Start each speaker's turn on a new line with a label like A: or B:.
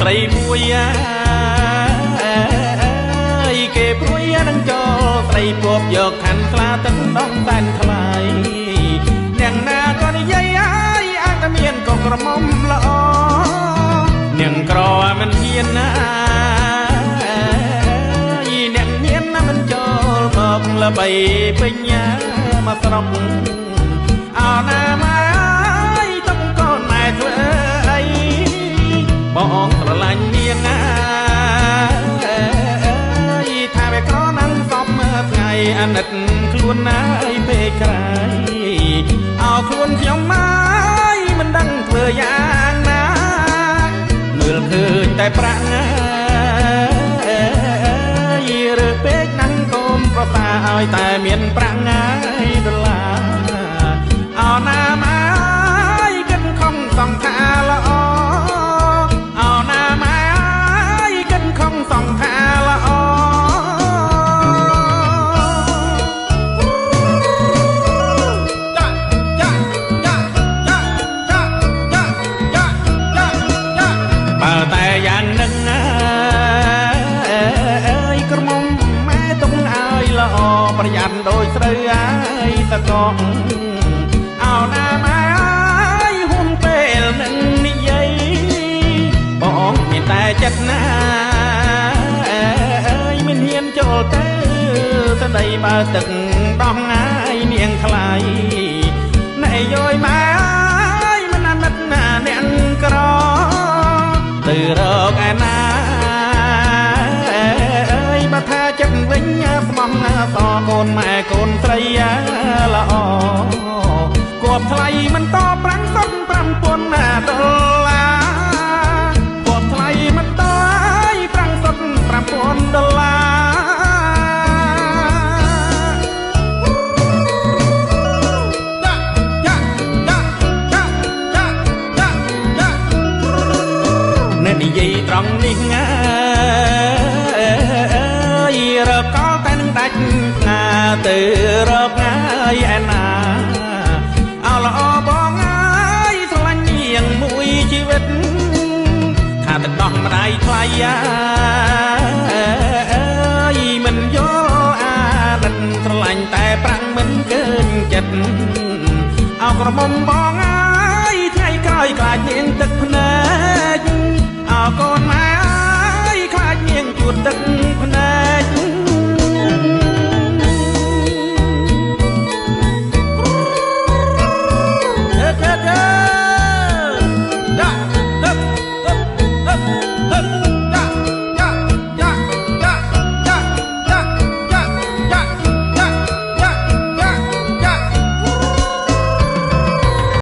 A: រីមួយគេព្រួយនឹងចូលស្រីពពយកខណ្ឌខ្លាទឹកដងតែនថ្លៃអ្នកណាក៏និយាយអាចតែមានកក្រមុំល្អអ្នកក្រមិនហ៊ានណាអ្នកមានណាមិនចូលមកល្បីពេញមកស្រុកអោណាម៉ែទុកកូនម៉ែធ្វើអីបងស្រឡាញ់នាងថាវាក្រណាំងសពមើលថ្ងៃអាណិតខ្លួនណាយពេកក្រៃអោខ្លួនខ្ញុំមកមិនដឹងធ្វើយ៉ាងណាមើលឃើញតែប្រាក់រើពេកណាំងកូនប្រសាឲ្យតែមានប្រាក់ដុល្លារអោណាម៉ែគិតខំសង្ខាល្អអោណាម៉ែគិតខំសង្ខាល្អបើតែយ៉ាងនឹងក្រមុំម៉ែទុំឲ្យល្អប្រយ័ត្នដូចស្រូវតកងអោណាម៉ែហ៊ុំពេលនឹងនិយាយបងមានតែចិត្តណាមិនហ៊ានចូលទៅស្ដីបើទឹកដោះងាយនាងថ្លៃណែយយម៉ែមិនអាណិតណាអ្នកក្រទៅរកឯណាបើថាចិត្តវិញស្មោះសកូនម៉ែកូនស្រីល្អគប់ថ្លៃមិនតប្រាំងសុត$5000ដុល្លារគប់ថ្លៃមិនតប្រាំងសុត$5000ដុល្លារអ្នកនិយាយត្រង់នេះរកកលតែនឹងដាច់ណាទៅរកងាយឯណាអោល្អបងស្រឡាញ់នាងមួយជីវិតថាទឹកដោះម្ដាយថ្លៃមិនយល់អាណិតស្រឡាញ់តែប្រាំងមិនកើញចិត្តអោក្រមុំបងថ្ងៃក្រោយខ្លាចនាងទឹកភ្នែកអោកូនម៉ែខ្លាចនាងជួតទឹក